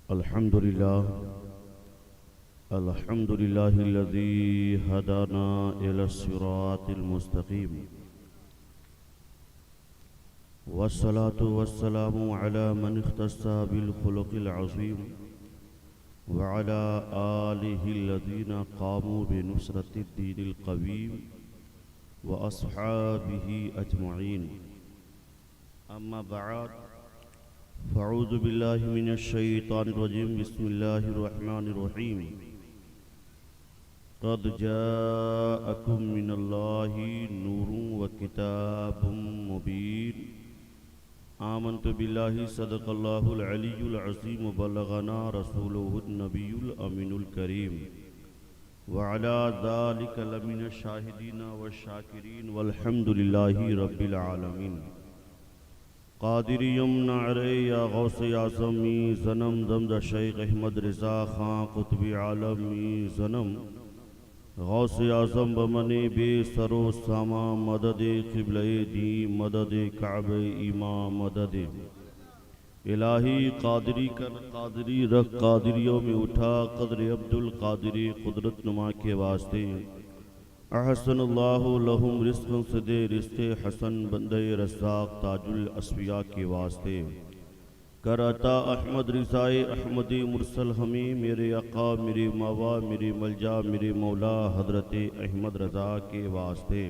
अल्हम्दुलिल्लाह अल्हम्दुलिल्लाहिल्लज़ी हदाना इलस्सिरातिल मुस्तक़ीम वस्सलातु वस्सलामु अला मन इख्तस्सा बिल खुलुक़िल अज़ीम व अला आलिहिल्लज़ीना क़ामू बिनुसरतिद दीनिल क़वीम व अस्हाबिही अजमईन। अम्मा बअद फ़अऊज़ु बिल्लाहि मिनश शैतानिर रजीम। बिस्मिल्लाहिर रहमानिर रहीम। क़द जाअकुम मिनल्लाहि नूरुन व किताबुम मुबीन। आमन्तु बिल्लाहि सदक़ल्लाहुल अलियुल अज़ीम व बल्लगना रसूलुहुन नबियुल अमीनुल करीम व अला ज़ालिका लमिनश शाहिदीन व शाकिरीन वल्हम्दुलिल्लाहि रब्बिल आलमीन। क़ादिरी यमन अरे या गौसे आज़मी ज़नम दमद शेख अहमद रज़ा ख़ां क़ुतबी आलमी ज़नम गौसे आज़म बमने बेसरो सामा मदद क़िबले दी मदद काबे ईमा मदद इलाही क़ादिरी कर क़ादिरी रख क़ादिरियों में उठा क़द्र अब्दुल क़ादिरी क़ुदरत नुमा के वास्ते अहसनुल्लाहु लहुम रिज़्क़न सदे रिश्ते हसन बंदे रज़्ज़ाक़ ताजुल अस्फ़िया के वास्ते करता अहमद रिज़ाए अहमदी मुरसल हमें मेरे आका मेरे मावा मेरे मलजा मेरे मौला हज़रत अहमद रज़ा के वास्ते।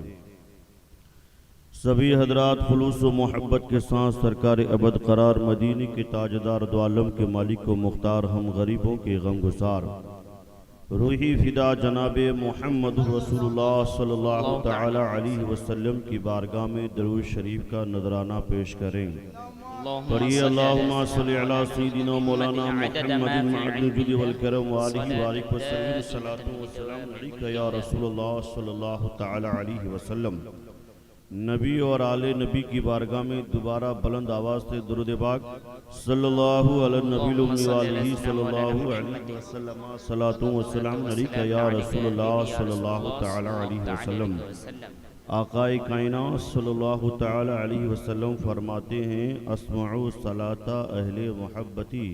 सभी हजरात खुलूस व मोहब्बत के साथ सरकार अबद करार मदीने के ताजदार दो आलम के मालिक व मुख्तार हम गरीबों के गमगुसार रूही फिदा जनाबे मोहम्मद रसूलुल्लाह सल्लल्लाहु तआला अलैहि वसल्लम की बारगाह में दरूद शरीफ का नजराना पेश करें। पढ़िए अल्लाहुम्मा सल्लि अला सय्यिदिना मौलाना मुहम्मदिन मअदुल जुदी वल करम व आलिहि व आलिहि वसल्लम सलातु व सलाम अलैका या रसूलुल्लाह सल्लल्लाहु तआला अलैहि वसल्लम। नबी और आले नबी की बारगाह में दोबारा बुलंद आवाज़ से दुरूद पाक सल्लल्लाहु अला नबील उम्मी व आलिहि सल्लल्लाहु अलैहि वसल्लम सलातु व सलाम अलैका या रसूलुल्लाह सल्लल्लाहु तआला अलैहि वसल्लम। आकाए कायनात सल्लल्लाहु तआला अलैहि वसल्लम फरमाते हैं अस्मउ सलाता अहले मोहब्बती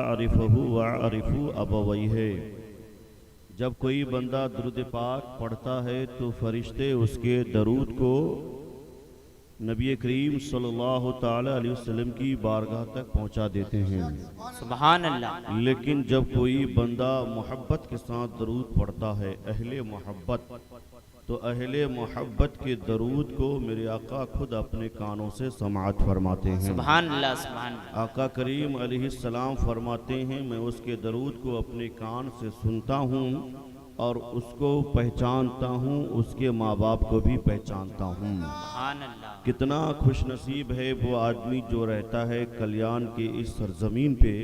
अरिफहु व अरिफु अबवैहि। जब कोई बंदा दुरूद पाक पढ़ता है तो फरिश्ते उसके दरूद को नबी करीम सल्लल्लाहु ताला अलैहि वसल्लम की बारगाह तक पहुंचा देते हैं। सुभान अल्लाह। लेकिन जब कोई बंदा मोहब्बत के साथ दरूद पढ़ता है अहले मोहब्बत, तो अहले मोहब्बत के दरूद को मेरे आका खुद अपने कानों से समाअत फरमाते हैं। सुभान अल्लाह सुभान अल्लाह। आका करीम अलैहिस्सलाम फरमाते हैं मैं उसके दरूद को अपने कान से सुनता हूँ और उसको पहचानता हूँ, उसके माँ बाप को भी पहचानता हूँ। सुभान अल्लाह। कितना खुश नसीब है वो आदमी जो रहता है कल्याण के इस सरजमीन पे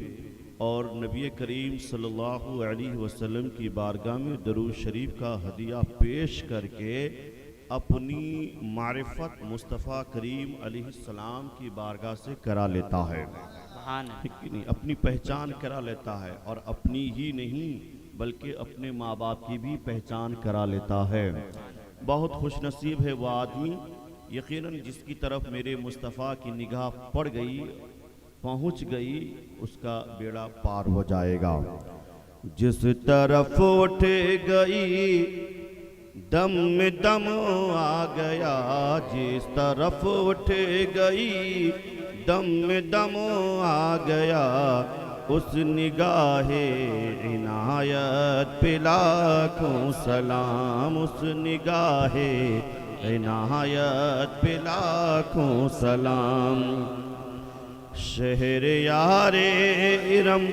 और नबी करीम सल्लल्लाहु अलैहि वसल्लम की बारगाह में दरूद शरीफ का हदिया पेश करके अपनी मारिफत मुस्तफ़ा करीम अलैहिस्सलाम की बारगाह से करा लेता है। ठीक नहीं, अपनी पहचान करा लेता है और अपनी ही नहीं बल्कि अपने माँ बाप की भी पहचान करा लेता है। बहुत खुश नसीब है वह आदमी यकीनन जिसकी तरफ मेरे मुस्तफ़ा की निगाह पड़ गई, पहुँच गई, उसका बेड़ा पार हो जाएगा। जिस तरफ उठ गई दम में दम आ गया, जिस तरफ उठ गई दम में दम आ गया, उस निगाहे इनायत पे लाखों सलाम, उस निगाहे इनायत पे लाखों सलाम। शहर यारे इरम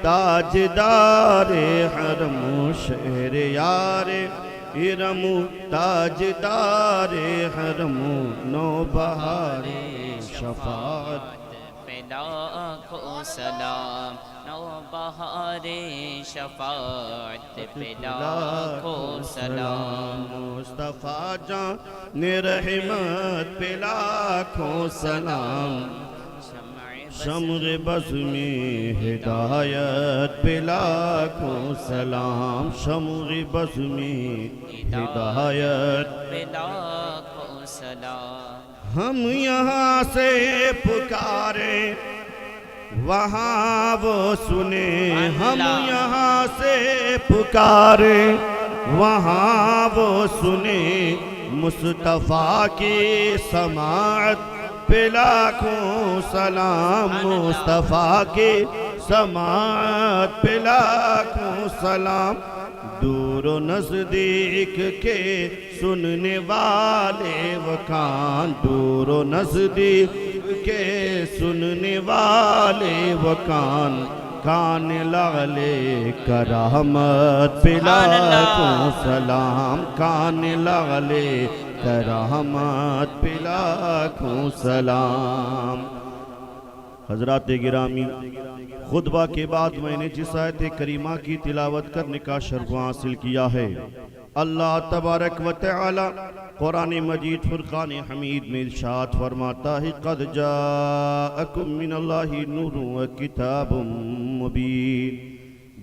ताजदारे हरम, शहर यारे इरम ताजदारे हरम, नौ बहारे शफात पे लाखों सलाम, नौ बहारे शफात पे लाखों सलाम। मुस्तफ़ा जान रहमत पे लाखों सलाम, शम्र बज़ में हिदायत पे लाखों सलाम, शम्र बज़ में हिदायत पे लाखों सलाम। हम यहाँ से पुकारे वहाँ वो सुने हम यहाँ से पुकारे, वहाँ वो सुने मुस्तफ़ा की समाअत पे लाखों सलाम, मुस्तफ़ा की समाअत पे लाखों सलाम। दूर नज़दीक के सुनने वाले वो कान, दूर नज़दीक के सुनने वाले वो कान, कान लगले करहमत पे लाखों सलाम, कान लगले करहमत पे लाखों सलाम। हज़रात गिरामी, खुतबा के बाद मैंने जिस आयत करीमा की तिलावत करने का शर्फ हासिल किया है, अल्लाह तबारक व तआला कुरान मजीद फुरकान हमीद में इरशाद फरमाता है, क़द जाअकुम मिनल्लाहि नूरुन व किताबुम मुबीन।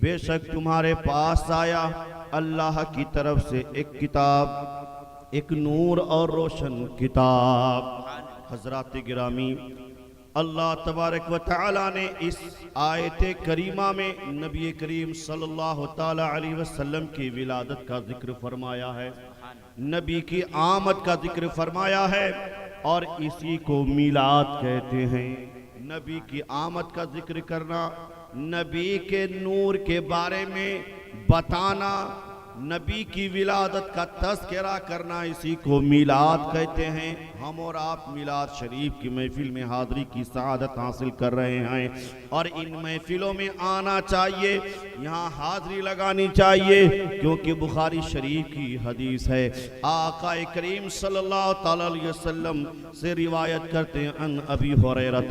बेशक तुम्हारे पास आया अल्लाह की तरफ से एक किताब, एक नूर और रोशन किताब। हज़रात गिरामी, अल्लाह तबारक व तआला ने इस आयत करीमा में नबी करीम सल्लल्लाहु ताला अलैहि वसल्लम की विलादत का जिक्र फरमाया है, नबी की आमद का जिक्र फरमाया है, और इसी को मिलाद कहते हैं। नबी की आमद का जिक्र करना, नबी के नूर के बारे में बताना, नबी की विलादत का तज़किरा करना, इसी को मिलाद कहते हैं। हम और आप मिलाद शरीफ की महफिल में हाज़री की सआदत हासिल कर रहे हैं, और इन महफिलों में आना चाहिए, यहाँ हाज़री लगानी चाहिए, क्योंकि बुखारी शरीफ की हदीस है। आका करीम सल्लल्लाहु अलैहि वसल्लम से रिवायत करते हैं, अन अबी हुरैरा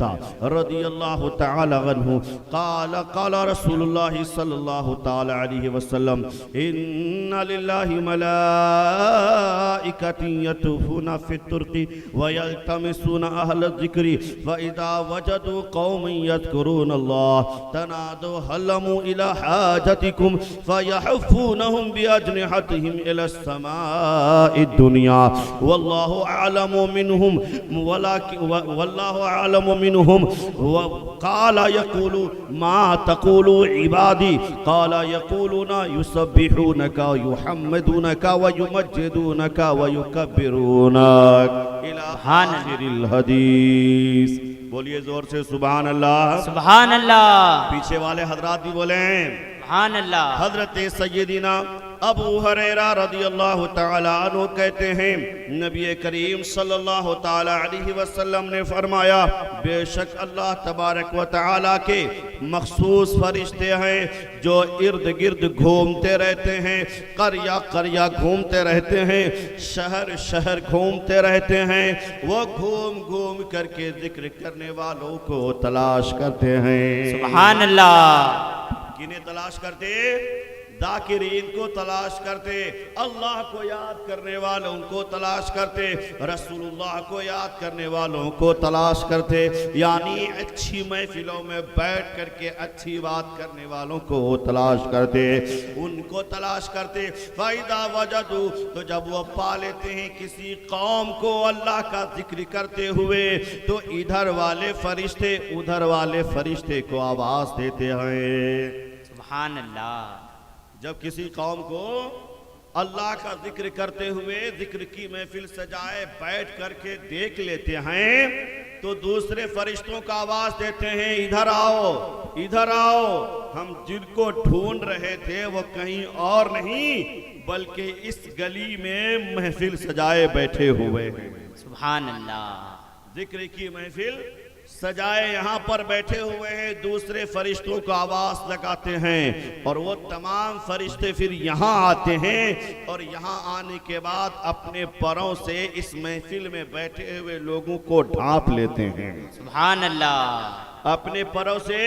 रज़ियल्लाहु तआला अन्हु क़ाल क़ाल रसूलुल्लाह सल्लल्लाहु तआला अलैहि वसल्लम, इन्ना लिल्लाहि मलाइकतन यतूफूना फित-तुर्क़ी वयल्तमिसूना अहल ज़िक्री फ़इज़ा वजदू क़ौमन यज़कुरूनल्लाह तनादू हल्लमू इला हाजतिकुम फ़यहफ़ूनहुम बिअजनिहतिहिम इला समाइ दुनिया वल्लाहु अअलमु मिनहुम वल्लाहु अअलमु मिनहुम क़ाल यक़ूलु मा तक़ूलु इबादी क़ाल यक़ूलूना युसब्बिहूनका युहम्मिदूनका व युमज्जिदूनका व युकब्बिरूनक इला आखिरिल हदीस। बोलिए जोर से सुभान अल्लाह, सुभान अल्लाह। पीछे वाले हजरात भी बोले सुभान अल्लाह। हजरत सय्यदीना अबू हुरैरा रज़ियल्लाहु तआला अन्हु कहते हैं, नबी करीम सल्लल्लाहु तआला अलैहि वसल्लम ने फरमाया, बेशक अल्लाह तबारक व तआला के मखसूस फरिश्ते हैं जो इर्द गिर्द घूमते रहते हैं, कर्या कर्या घूमते रहते हैं, शहर शहर घूमते रहते हैं। वो घूम घूम करके जिक्र करने वालों को तलाश करते हैं। सुभान अल्लाह। किन्हें तलाश करते? ज़ाकिरीन को तलाश करते, अल्लाह को याद करने वालों को तलाश करते, रसूलुल्लाह को याद करने वालों को तलाश करते, यानी अच्छी महफिलों में बैठ करके अच्छी बात करने वालों को तलाश करते, उनको तलाश करते। फ़ायदा वजदू, तो जब वो पा लेते हैं किसी कौम को अल्लाह का जिक्र करते हुए, तो इधर वाले फरिश्ते उधर वाले फरिश्ते को आवाज़ देते हैं। सुभान अल्लाह। जब किसी कौम को अल्लाह का जिक्र करते हुए जिक्र की महफिल सजाए बैठ करके देख लेते हैं, तो दूसरे फरिश्तों का आवाज देते हैं, इधर आओ इधर आओ, हम जिनको ढूंढ रहे थे वो कहीं और नहीं बल्कि इस गली में महफिल सजाए बैठे हुए हैं। सुभान अल्लाह। जिक्र की महफिल सजाए यहाँ पर बैठे हुए हैं, दूसरे फरिश्तों को आवाज लगाते हैं, और वो तमाम फरिश्ते फिर यहाँ आते हैं, और यहाँ आने के बाद अपने परों से इस महफिल में बैठे हुए लोगों को ढांप लेते हैं। सुभान अल्लाह। अपने परों से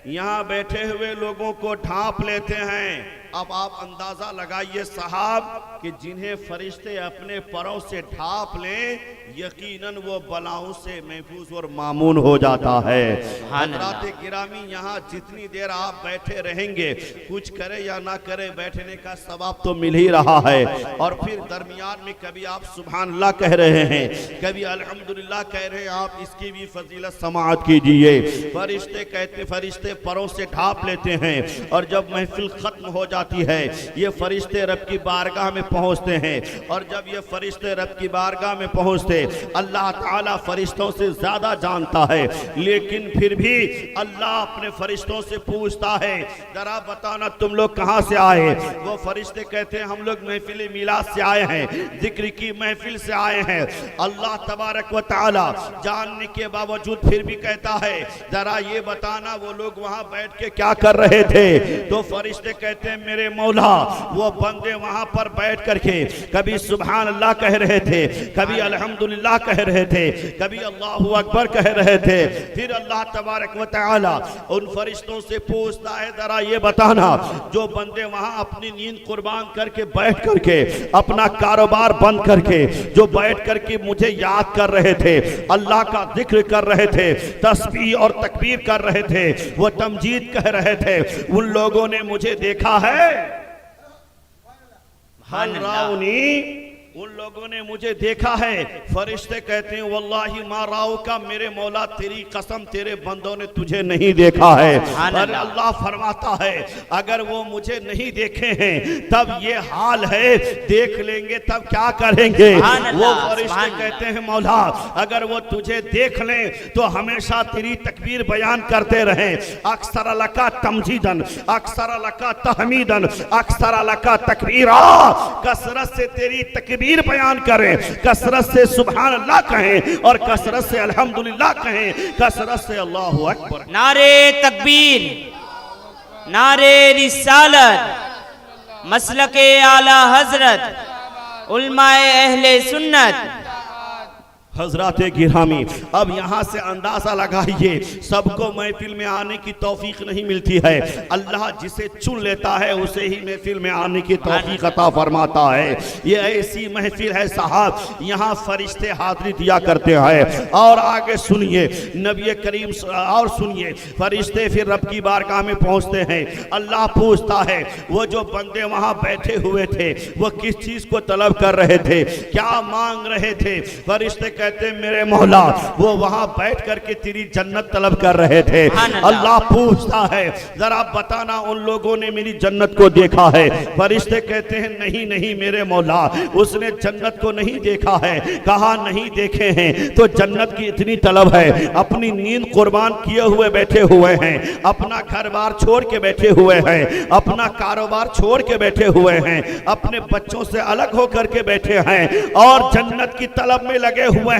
यहाँ बैठे हुए लोगों को ढांप लेते हैं, अब आप अंदाजा लगाइए साहब कि जिन्हें फरिश्ते अपने परों से ढांप लें यकीनन वो बलाओं से महफूज और मामून हो जाता है। हज़रात गिरामी, यहाँ जितनी देर आप बैठे रहेंगे, कुछ करे या ना करे, बैठने का सवाब तो मिल ही रहा है। और फिर दरमियान में कभी आप सुभान अल्लाह कह रहे हैं, कभी अल्हम्दुलिल्लाह कह रहे हैं, आप इसकी भी फजीलत समाअत कीजिए। फरिश्ते कहते, फरिश्ते परों से ढांप लेते हैं और जब महफिल खत्म हो जाती है ये फरिश्ते रब की बारगाह में पहुंचते हैं। और जब ये फरिश्ते रब की बारगाह में पहुंचते, अल्लाह ताला फरिश्तों से ज्यादा जानता है, लेकिन फिर भी अल्लाह अपने फरिश्तों से पूछता है, जरा बताना तुम लोग कहां से आए। वो फरिश्ते कहते हैं हम लोग महफिल मिलाद से आए हैं, जिक्र की महफिल से आए हैं। अल्लाह तबारक व तआला जानने के बावजूद फिर भी कहता है, जरा ये बताना वो लोग वहां बैठ के क्या कर रहे थे। तो फरिश्ते कहते हैं मेरे मौला, वो बंदे वहां पर बैठ करके कभी सुभान अल्लाह कह रहे थे, कभी अल्हम्दुलिल्लाह कह रहे थे, कभी अल्लाहु अकबर कह रहे थे। फिर अल्लाह तबारक व तआला उन फरिश्तों से पूछता है, जरा ये बताना जो बंदे वहां अपनी नींद कुर्बान करके बैठ करके अपना कारोबार बंद करके जो बैठ करके मुझे याद कर रहे थे, अल्लाह का जिक्र कर रहे थे, तस्बीह और तकबीर कर रहे थे, वो तमजीद कह रहे थे, उन लोगों ने मुझे देखा है। उन लोगों ने मुझे देखा है। फरिश्ते कहते हैं वल्लाही मा राउ का, मेरे मौला तेरी कसम तेरे बंदों ने तुझे नहीं देखा है। और अल्लाह फरमाता है अगर वो मुझे नहीं देखे हैं तब ये हाल है, देख लेंगे तब क्या करेंगे। वो फरिश्ते कहते हैं मौला अगर वो तुझे देख लें तो हमेशा तेरी तकबीर बयान करते रहें, अक्सर लका तमजीदन, अक्सर लका तहमीदन, अक्सर लका तकबीरा, कसरत से तेरी तकबीर बयान करें, कसरत से सुभान अल्लाह कहें और कसरत से अल्हम्दुलिल्लाह कहें, कसरत से अल्लाहु अकबर। नारे तकबीर, नारे रिसालत, मसलके आला हजरत, उलमाए अहले सुन्नत। हजरात गिरामी, अब यहाँ से अंदाजा लगाइए, सबको महफिल में आने की तौफीक नहीं मिलती है। अल्लाह जिसे चुन लेता है उसे ही महफिल में आने की तौफीक अता फरमाता है। ये ऐसी महफिल है साहब, यहाँ फरिश्ते हाजिरी दिया करते हैं। और आगे सुनिए नबी करीम, और सुनिए फरिश्ते फिर रब की बारगाह में पहुँचते हैं। अल्लाह पूछता है वो जो बंदे वहाँ बैठे हुए थे वो किस चीज़ को तलब कर रहे थे, क्या मांग रहे थे। फरिश्ते कहते मेरे मौला वो वहां बैठ करके तेरी जन्नत तलब कर रहे थे। अल्लाह पूछता है जरा बताना उन लोगों ने मेरी जन्नत को देखा है। फरिश्ते कहते हैं नहीं नहीं मेरे मौला, उसने जन्नत को नहीं देखा है। कहा नहीं देखे हैं तो जन्नत की इतनी तलब है, अपनी नींद कुर्बान किए हुए बैठे हुए हैं, अपना घर बार छोड़ के बैठे हुए हैं, अपना कारोबार छोड़ के बैठे हुए हैं, अपने बच्चों से अलग होकर के बैठे हैं और जन्नत की तलब में लगे हुए हैं।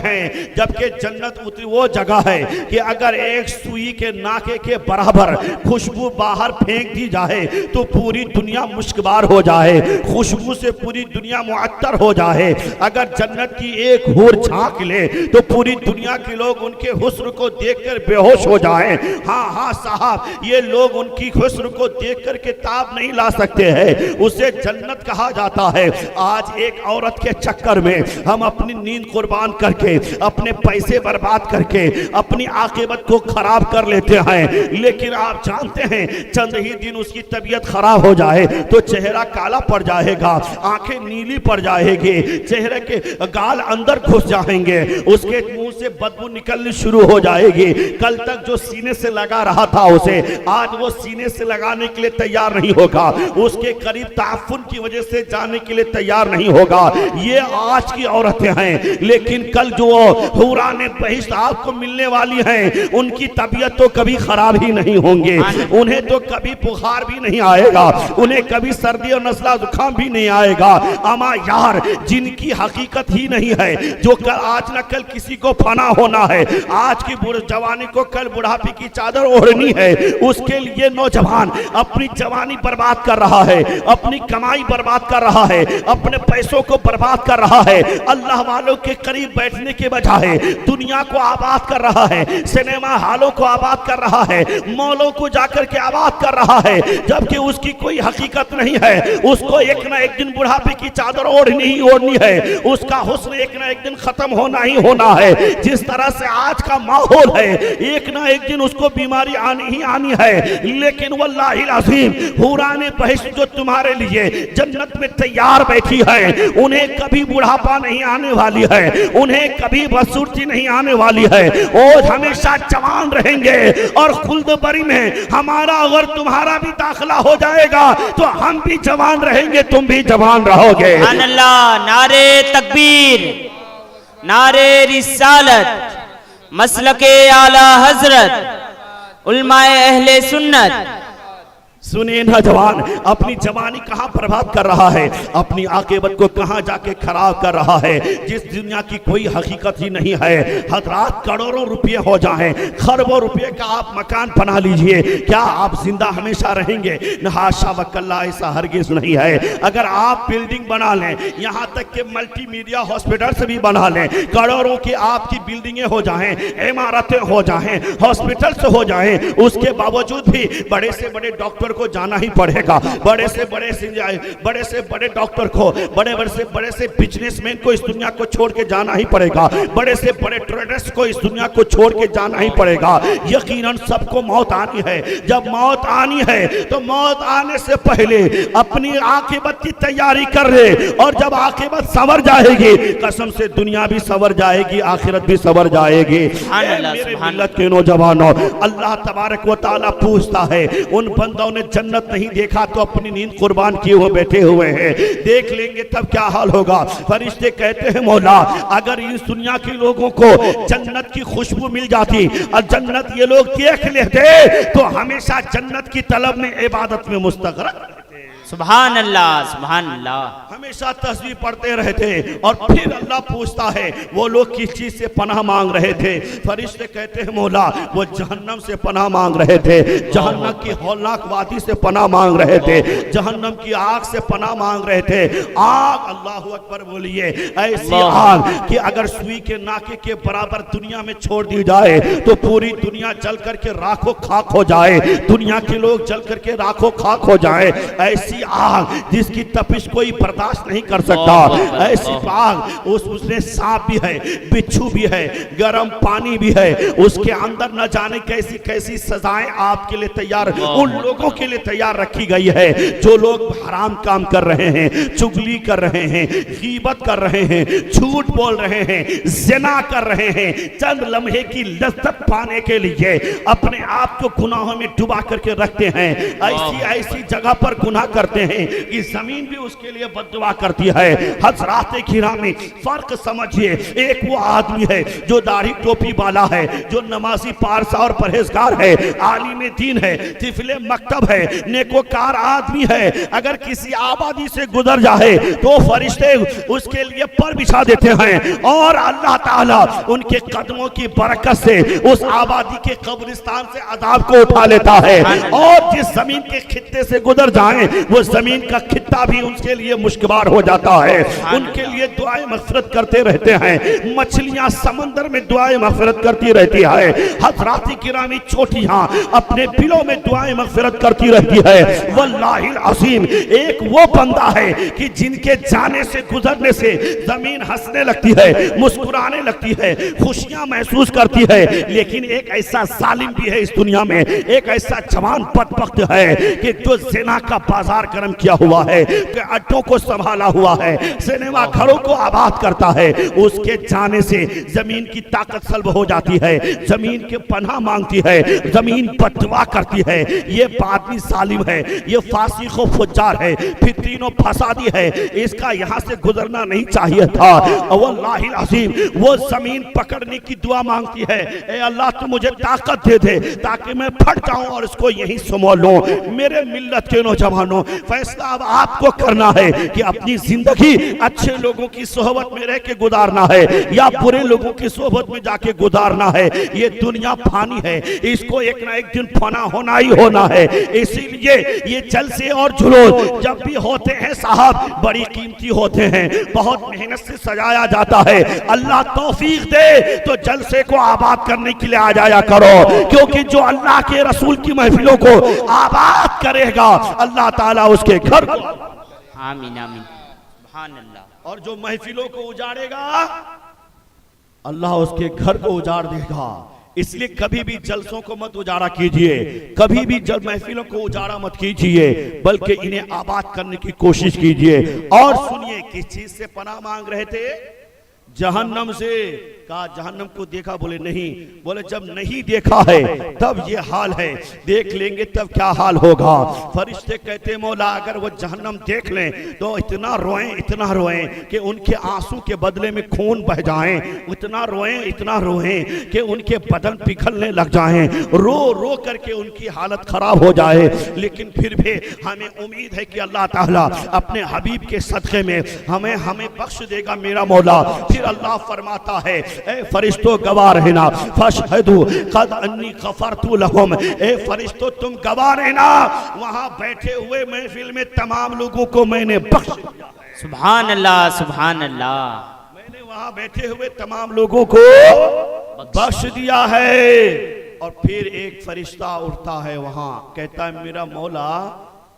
जबकि जन्नत उतरी वो जगह है कि अगर एक सुई के नाके के बराबर खुशबू बाहर फेंक दी जाए तो पूरी दुनिया मुश्कबार हो जाए, खुशबू से पूरी दुनिया मुअत्तर हो जाए। अगर जन्नत की एक हूर झांक ले तो पूरी दुनिया के लोग उनके हुस्न को देखकर बेहोश हो जाए। हाँ हाँ साहब, ये लोग उनकी हुस्न को देखकर के ताब नहीं ला सकते हैं, उसे जन्नत कहा जाता है। आज एक औरत के चक्कर में हम अपनी नींद कुर्बान करके, अपने पैसे बर्बाद करके अपनी आखिरत को खराब कर लेते हैं। लेकिन आप जानते हैं चंद ही दिन उसकी तबीयत खराब हो जाए तो चेहरा काला पड़ जाएगा, आंखें नीली पड़ जाएगी, चेहरे के गाल अंदर घुस जाएंगे, उसके मुंह से बदबू निकलनी शुरू हो जाएगी। कल तक जो सीने से लगा रहा था उसे आज वो सीने से लगाने के लिए तैयार नहीं होगा, उसके करीब ताफुन की वजह से जाने के लिए तैयार नहीं होगा। ये आज की औरतें हैं, लेकिन कल जो हुराने बहिश्त आपको मिलने वाली हैं उनकी तबीयत तो कभी खराब ही नहीं होंगे, उन्हें तो कभी बुखार भी नहीं आएगा, उन्हें कभी सर्दी और नज़ला जुकाम भी नहीं आएगा। अमा यार जिनकी हकीकत ही नहीं है, जो कल आज न कल किसी को फना होना है, आज की जवानी को कल बुढ़ापे की चादर ओढ़नी है, उसके लिए नौजवान अपनी जवानी बर्बाद कर रहा है, अपनी कमाई बर्बाद कर रहा है, अपने पैसों को बर्बाद कर रहा है। अल्लाह वालों के करीब बैठने बैठने के बजाय दुनिया को आबाद कर रहा है, सिनेमा हॉलों को आबाद कर रहा है, मॉलों को जाकर के आबाद कर रहा है, जबकि उसकी कोई हकीकत नहीं है। उसको एक ना एक दिन बुढ़ापे की चादर ओढ़नी ही ओढ़नी है, उसका हुस्न एक ना एक दिन खत्म होना ही होना है। जिस तरह से आज का माहौल है, एक ना एक दिन उसको बीमारी आनी ही आनी है। लेकिन वल्लाहिल अज़ीम, हुराने बहिश्त जो तुम्हारे लिए जन्नत में तैयार बैठी है, उन्हें कभी बुढ़ापा नहीं आने वाली है, उन्हें कभी बदसूरती नहीं आने वाली है। और हमेशा जवान रहेंगे। और खुल्द बरी में हमारा अगर तुम्हारा भी दाखिला हो जाएगा तो हम भी जवान रहेंगे, तुम भी जवान रहोगे। अल्लाह, नारे तकबीर, नारे रिसालत, मसलके आला हजरत, उलमाए अहले सुन्नत। सुनिए नौजवान, अपनी जवानी कहां बर्बाद कर रहा है, अपनी आकिबत को कहां जाके खराब कर रहा है, जिस दुनिया की कोई हकीकत ही नहीं है। हज़रात, करोड़ों रुपये हो जाएं, खरबों रुपये का आप मकान बना लीजिए, क्या आप जिंदा हमेशा रहेंगे? हाशा वकल्ला, ऐसा हरगिज़ नहीं है। अगर आप बिल्डिंग बना लें, यहां तक कि मल्टीमीडिया हॉस्पिटल भी बना लें, करोड़ों की आपकी बिल्डिंगें हो जाएं, इमारतें हो जाएं, हॉस्पिटल हो जाएं, उसके बावजूद भी बड़े से बड़े डॉक्टर को जाना ही पड़ेगा। बड़े से बड़े डॉक्टर को, बड़े से बिजनेसमैन को इस दुनिया को छोड़ के जाना ही पड़ेगा। बड़े से बड़े ट्रेडर्स को इस दुनिया को छोड़ के जाना ही पड़ेगा। यकीनन सबको मौत आनी है। जब मौत आनी है तो मौत आने से पहले अपनी आखिरत की तैयारी कर ले। और जब आखिरत संवर जाएगी, कसम से दुनिया भी संवर जाएगी, आखिरत भी संवर जाएगी। मेरे मिल्लत के नौजवानों, अल्लाह तबारक व तआला पूछता है, उन बंदों ने जन्नत नहीं देखा तो अपनी नींद कुर्बान किए हुए बैठे हुए हैं, देख लेंगे तब क्या हाल होगा। फरिश्ते कहते हैं, मौला, अगर इस दुनिया के लोगों को जन्नत की खुशबू मिल जाती और जन्नत ये लोग देख लेते तो हमेशा जन्नत की तलब में, इबादत में मुस्तगरक। सुभान अल्लाह, सुभान अल्लाह, हमेशा तस्बीह पढ़ते रहते। और फिर अल्लाह पूछता है, वो लोग किस चीज से पनाह मांग रहे थे? फरिश्ते कहते हैं, मौला, वो जहन्नम से पनाह मांग रहे थे, जहन्नम की हौलनाक वादी से पनाह मांग रहे थे, जहन्नम की आग से पनाह मांग रहे थे। आग, अल्लाह अकबर बोलिए, ऐसी आग कि अगर सुई के नाके के बराबर दुनिया में छोड़ दी जाए तो पूरी दुनिया जल करके राखों खाक हो जाए, दुनिया के लोग जल करके राखों खाक हो जाए। ऐसी आग जिसकी तपिश कोई बर्दाश्त नहीं कर सकता। ऐसी आग, उसमें सांप भी है, बिच्छू भी है, गर्म पानी भी है, उसके अंदर न जाने कैसी कैसी सजाएं आपके लिए तैयार, उन लोगों के लिए तैयार रखी गई है जो लोग हराम काम कर रहे हैं, चुगली कर रहे हैं, गीबत कर रहे हैं, झूठ बोल रहे हैं, ज़िना कर रहे हैं, चंद लम्हे की लज्जत पाने के लिए अपने आप को गुनाहों में डुबा करके रखते हैं। ऐसी ऐसी जगह पर गुनाह करते हैं कि जमीन भी उसके लिए बद्दुआ करती है। हज़रात किरामी, फर्क समझिए, एक वो आदमी है जो दाढ़ी टोपी वाला है, जो नमाजी पारसा और परहेजगार है, आलिम दीन है, तिफले मकतब है, नेकोकार आदमी है। अगर किसी आबादी से गुजर जाए तो फरिश्ते उसके लिए पर बिछा देते हैं और अल्लाह ताला उनके कदमों की बरकत से उस आबादी के कब्रिस्तान से अजाब को उठा लेता है। और जिस जमीन के खित्ते से गुजर जाए वो जमीन का खित्ता भी उसके लिए मुश्किल हो जाता है। उनके लिए दुआएं मग़फ़िरत करते रहते हैं। मछलियां समंदर में दुआएं मग़फ़िरत करती रहती है। हज़रात किरामी, चोटियां अपने बिलों में दुआएं मग़फ़िरत करती रहती है। वल्लाहिल अज़ीम, एक वो बंदा है कि जिनके जाने से, गुजरने से जमीन हंसने लगती है, मुस्कुराने लगती है, खुशियां महसूस करती है। लेकिन एक ऐसा जालिम भी है इस दुनिया में, एक ऐसा जवान बदबख्त है कि जो ज़िना का बाजार गर्म किया हुआ है, कि अड्डों को संभाला हुआ है, सिनेमा घरों को आबाद करता है। उसके जाने से जमीन की ताकत सल्ब हो जाती है, जमीन के पनाह मांगती है, जमीन बददुआ करती है। ये आदमी जालिम है, ये फासिक व फुज्जार है, फितरीन व फसादी है, इसका यहाँ से गुजरना नहीं चाहिए था। वल्लाहिल अज़ीम, वो जमीन पकड़ने की दुआ मांगती है, ए अल्लाह तू मुझे ताकत दे दे ताकि मैं फट जाऊं और इसको यहीं समो लूं। मेरे मिल्लत के नौजवानों, फैसला अब आप आपको करना है कि अपनी जिंदगी अच्छे लोगों की सोहबत में रह के गुजारना है या बुरे लोगों की सोहबत में जाके गुजारना है। ये दुनिया फानी है, इसको एक ना एक दिन फना होना ही होना है। इसीलिए ये जलसे और जुलूस जब भी होते हैं साहब बड़ी कीमती होते हैं, बहुत मेहनत से सजाया जाता है। अल्लाह तौफीक दे तो जलसे को आबाद करने के लिए आ जाया करो, क्योंकि जो अल्लाह के रसूल की महफिलों को आबाद करेगा अल्लाह ताला उसके घर को आमीन आमीन सुभान अल्लाह। और जो महफिलों को उजाड़ेगा अल्लाह उसके घर को उजाड़ देगा। इसलिए कभी भी जलसों को मत उजाड़ा कीजिए, कभी भी जल महफिलों को उजाड़ा मत कीजिए, बल्कि इन्हें आबाद करने की कोशिश कीजिए। और सुनिए किस चीज से पनाह मांग रहे थे? जहन्नम से। कहा जहन्नम को देखा? बोले नहीं। बोले जब नहीं देखा है तब ये हाल है, देख लेंगे तब क्या हाल होगा। फरिश्ते कहते मौला अगर वो जहन्नम देख लें तो इतना रोएं कि उनके आंसू के बदले में खून बह जाएं, इतना रोएं कि उनके बदन पिघलने लग जाएं, रो रो करके उनकी हालत खराब हो जाए। लेकिन फिर भी हमें उम्मीद है कि अल्लाह ताला अपने हबीब के सदक़े में हमें बख्श देगा मेरा मौला। फिर अल्लाह फरमाता है ए फरिश्तों गवाह रहना, फशहदू कद अन्नी गफरतु लहुम, ए फरिश्तों तुम गवाह रहना वहां बैठे हुए महफिल में तमाम लोगों को मैंने बख्श दिया। सुभान अल्लाह सुभान अल्लाह। मैंने वहां बैठे हुए तमाम लोगों को बख्श दिया है। और फिर एक फरिश्ता उठता है वहां, कहता है मेरा मौला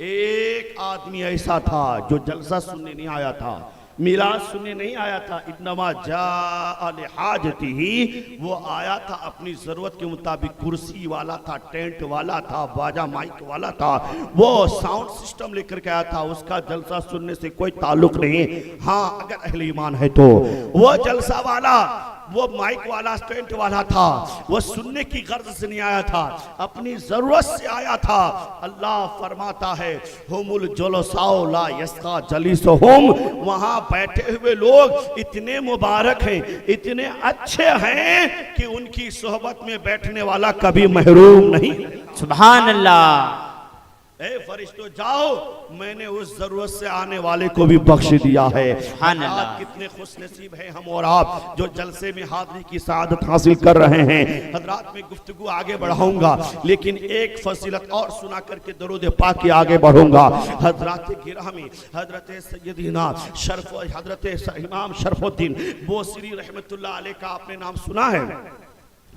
एक आदमी ऐसा था जो जलसा सुनने नहीं आया था, मिलाद सुनने नहीं आया था, इन्नमा जाअ लिहाजतिही, वो आया था अपनी जरूरत के मुताबिक, कुर्सी वाला था, टेंट वाला था, बाजा माइक वाला था, वो साउंड सिस्टम लेकर के आया था। उसका जलसा सुनने से कोई ताल्लुक नहीं। हाँ अगर अहले ईमान है तो वो जलसा वाला, वो माइक वाला, टेंट वाला था, वो सुनने की गर्ज से नहीं आया था, अपनी जरूरत से आया था। अल्लाह फरमाता है हुमुल जुलसाओ ला यस्का जलीसुहुम, वहां बैठे हुए लोग इतने मुबारक हैं, इतने अच्छे हैं कि उनकी सोहबत में बैठने वाला कभी महरूम नहीं। सुभान अल्लाह। ए फरिश्तों जाओ, मैंने उस जरूरत से आने वाले को भी बख्श दिया है। आप कितने खुश नसीब हैं हम और आप जो जलसे में हाजिरी की सआदत हासिल कर रहे हैं। हजरात में गुफ्तगू आगे बढ़ाऊंगा, लेकिन एक फजीलत और सुना करके दरूद पाक के आगे बढ़ूंगा। हजरात गिरामी हजरत सैयदना शरफ हजरत इमाम शरफुद्दीन बोसरी रहमतुल्लाह अलैह का आपने नाम सुना है?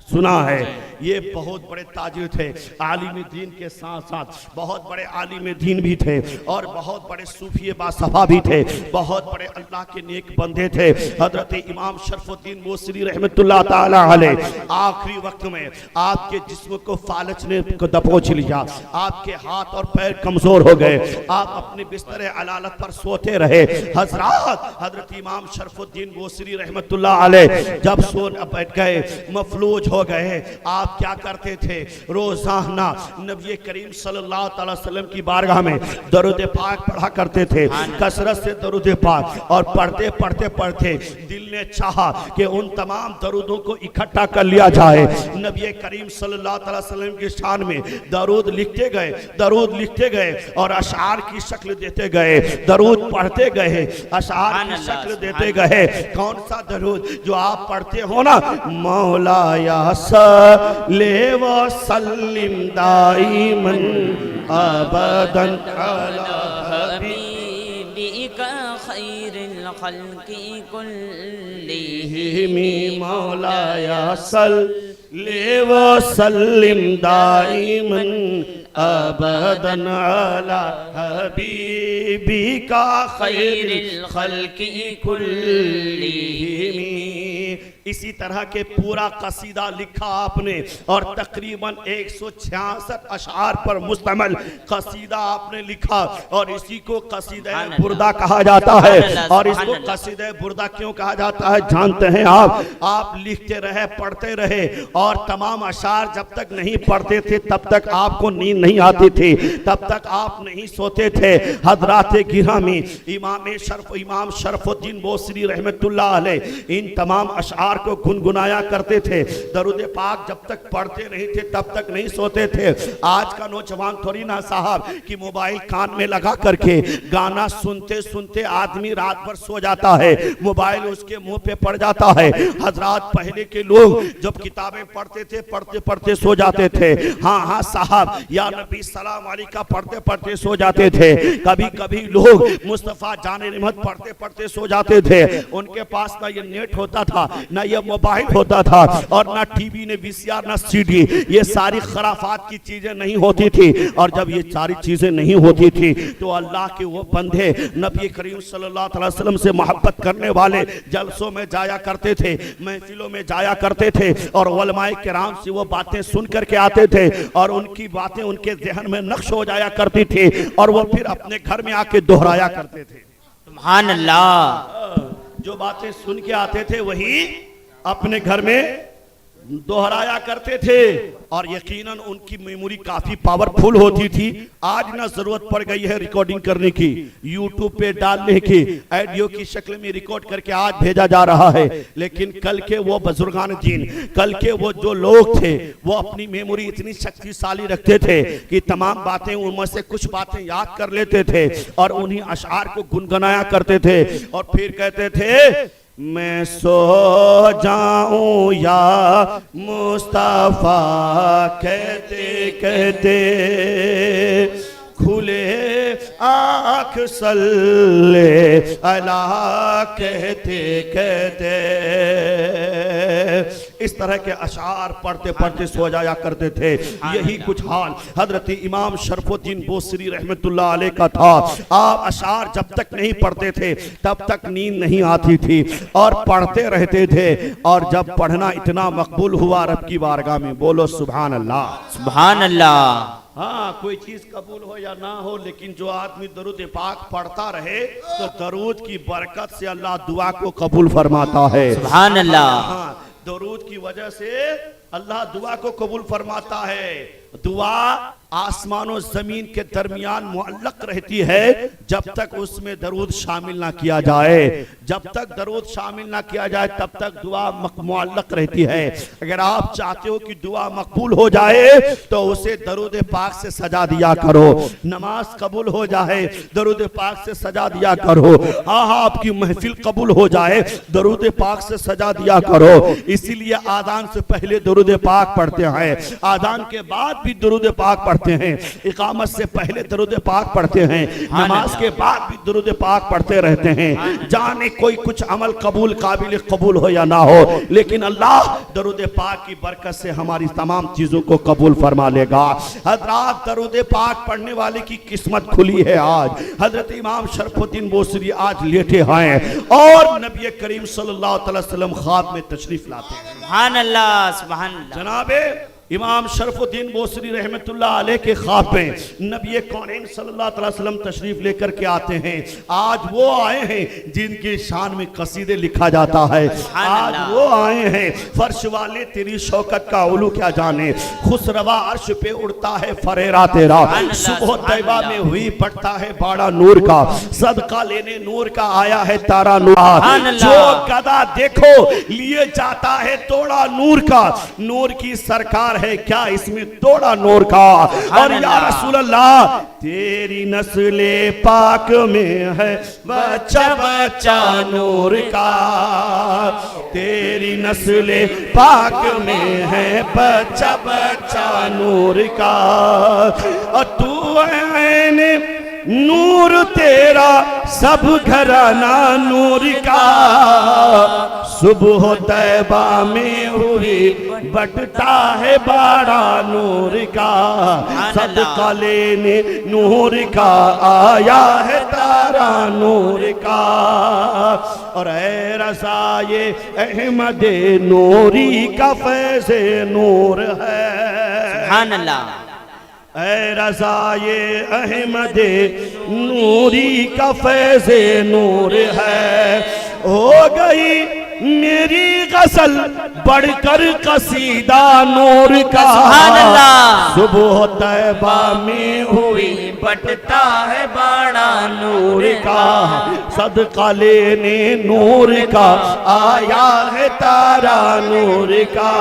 सुना है। ये बहुत बड़े ताजिर थे, आलिम दीन के साथ साथ बहुत बड़े आलिम दीन भी थे और बहुत बड़े सूफी बासफा भी थे, बहुत बड़े अल्लाह के नेक बंदे थे। हजरत इमाम शरफुद्दीन बोसरी रहमतुल्लाह ताला अलैह आखिरी वक्त में आपके जिस्म को फालच ने दबोच लिया, आपके हाथ और पैर कमजोर हो गए, आप अपने बिस्तर अलालत पर सोते रहे। हजरत इमाम शरफुद्दीन बोसरी रहमतुल्लाह अलैह जब सो बैठ गए, मफलूज हो गए, आप क्या करते थे? रोजाना नबी करीम सल्लल्लाहु अलैहि वसल्लम की बारगाह में दरूद पाक पढ़ा करते थे, कसरत से दरूद पाक, और पढ़ते पढ़ते पढ़ते दिल ने चाहा कि उन तमाम दरूदों को इकट्ठा कर लिया जाए। नबी करीम सल्लल्लाहु अलैहि वसल्लम की शान में दरूद लिखते गए और अशआर की शक्ल देते गए, दरूद पढ़ते गए, अशआर की शक्ल देते गए। कौन सा दरूद जो आप पढ़ते हो ना, मौला या सल्ले व सल्लिम दाइमन अबदन अला हबीबिका खैरिल खल्क़ि कुल्लिहिम, मौला या सल्ले व सल्लिम दाइमन अबदन अला हबीबिका खैरिल खल्क़ि कुल्लिहिम। इसी तरह के पूरा कसीदा लिखा आपने और तकरीबन 166 अशआर पर मुश्तमिल कसीदा आपने लिखा, और इसी को कसीदा बुर्दा कहा जाता है। और इसको कसीदा बुर्दा क्यों कहा जाता है जानते हैं आप लिखते रहे, पढ़ते रहे, और तमाम अशआर जब तक नहीं पढ़ते थे तब तक आपको नींद नहीं आती थी, तब तक आप नहीं सोते थे। हजरात गिरामी इमाम शरफुद्दीन बोसरी रहमतुल्लाह अलैह इन तमाम अशआर अशआर को गुनगुनाया करते थे। दरूद पाक जब तक पढ़ते नहीं थे तब तक नहीं सोते थे। आज का नौजवान थोड़ी ना साहब कि मोबाइल कान में लगा करके गाना सुनते सुनते आदमी रात भर सो जाता है, मोबाइल उसके मुंह पे पड़ जाता है। हजरात पहले के लोग जब किताबें पढ़ते थे पढ़ते पढ़ते सो जाते थे। हाँ हाँ साहब, या नबी सलाम अलैका पढ़ते पढ़ते सो जाते थे। कभी कभी लोग मुस्तफा जाने रहमत पढ़ते पढ़ते सो जाते थे। उनके पास ना ये नेट होता था, ना ये मोबाइल होता था, और ना टीवी, ने वीसीआर, ना सीडी, ये सारी खराफात की चीजें नहीं होती थी। और जब ये सारी चीजें नहीं होती थी तो अल्लाह के वो बंदे नबी करीम सल्लल्लाहु अलैहि वसल्लम से मोहब्बत करने वाले जलसों में जाया करते थे, महफिलों में जाया करते थे, और उलमाए किराम से वो बातें सुन करके आते थे, और उनकी बातें उनके ज़हन में नक्श हो जाया करती थी, और वो फिर अपने घर में आके दोहराया करते थे। सुभान अल्लाह। जो बातें सुन के आते थे वही अपने घर में दोहराया करते थे, और यकीनन उनकी मेमोरी काफी पावरफुल होती थी। आज ना जरूरत पड़ गई है रिकॉर्डिंग करने की, यूट्यूब पे डालने की, ऑडियो की शक्ल में रिकॉर्ड करके आज भेजा जा रहा है। लेकिन कल के वो बुजुर्गान दीन, कल के वो जो लोग थे, वो अपनी मेमोरी इतनी शक्तिशाली रखते थे कि तमाम बातें उनमें से कुछ बातें याद कर लेते थे, और उन्हीं अशआर को गुनगुनाया करते थे, और फिर कहते थे मैं सो जाऊं या मुस्तफा कहते कहते, खुले आँख सल्ले अला कहते कहते। इस तरह के अशआर पढ़ते पढ़ते सो जाया करते थे। यही कुछ हाल हजरत इमाम शरफुद्दीन बोसरी रहमतुल्लाह अलैह का था। आप अशआर जब तक नहीं पढ़ते थे तब तक नींद नहीं आती थी, और पढ़ते रहते थे, और जब पढ़ना इतना मकबूल हुआ रब की बारगाह में, बोलो सुभान अल्लाह। सुभान अल्लाह। हाँ, कोई चीज कबूल हो या ना हो, लेकिन जो आदमी दरूद पाक पढ़ता रहे तो दरूद की बरकत से अल्लाह दुआ को कबूल फरमाता है। सुभान अल्लाह। हाँ, दरूद की वजह से अल्लाह दुआ को कबूल फरमाता है। दुआ आसमान और जमीन के दरमियान मुअल्लक रहती है जब तक उसमें दरूद शामिल ना किया जाए। जब तक दरूद शामिल ना किया जाए तब तक दुआ मुअल्लक रहती है। अगर आप चाहते हो कि दुआ मकबूल हो जाए तो उसे दरूद पाक से सजा दिया करो। नमाज कबूल हो जाए दरूद पाक से सजा दिया करो। हाँ, आपकी महफिल कबूल हो जाए दरूद पाक से सजा दिया करो। इसीलिए आदान से पहले दरूद पाक पढ़ते हैं, आदान के बाद भी दरूद पाक पढ़ते हैं, इकामत से पहले दरूद पाक पढ़ते हैं, नमाज के बाद भी दरूद पाक पढ़ते रहते हैं। जाने कोई कुछ अमल कबूल काबिल कबूल हो या ना हो, लेकिन अल्लाह दरूद पाक की बरकत से हमारी तमाम चीजों को कबूल फरमा लेगा। हजरात, दरूद पाक पढ़ने वाले की किस्मत खुली है। आज हजरत इमाम शरफुद्दीन बोसरी आज लेटे हैं और नबी करीम सल्लल्लाहु अलैहि वसल्लम ख्वाब में तशरीफ लाते हैं। सुभान अल्लाह, सुभान अल्लाह। जनाबे इमाम शरफुद्दीन बोसरी रहमतुल्लाह अलैह के ख्वाब में नबी कौनैन सल्लल्लाहु अलैहि वसल्लम तशरीफ लेकर के आते हैं। आज वो आए हैं जिनकी शान में कसीदे लिखा जाता है। आज वो आए हैं, फर्श वाले तेरी शौकत का उलू क्या जाने, खुसरवा अर्श पे उड़ता है फरेरा तेरा, सुबह तैबा में हुई पड़ता है बाड़ा नूर का, सदका लेने नूर का आया है तारा नूर, जो गदा देखो लिए जाता है तोड़ा नूर का, नूर की सरकार है क्या इसमें तोड़ा नूर का। और या रसूल अल्लाह तेरी नस्ले पाक में है बच्चा बच्चा नूर का, तेरी नस्ले पाक में है बच्चा बच्चा नूर का, और तू ऐने नूर तेरा सब घराना नूर का, सुबह तैबा में हुई बटता है बाड़ा नूर का, सदका लेने नूर का आया है तारा नूर का, और ऐ रसाये अहमदे नूरी का फैज़े नूर है। सुभान अल्लाह। ऐ रज़ाए अहमदे नूरी का फैज़े नूर है। हो गई मेरी गज़ल बढ़कर कसीदा नूर का, सुभान अल्लाह, सुबह तैबा में हुई बटता है बड़ा नूर का सदका लेने नूर का आया है तारा नूर का।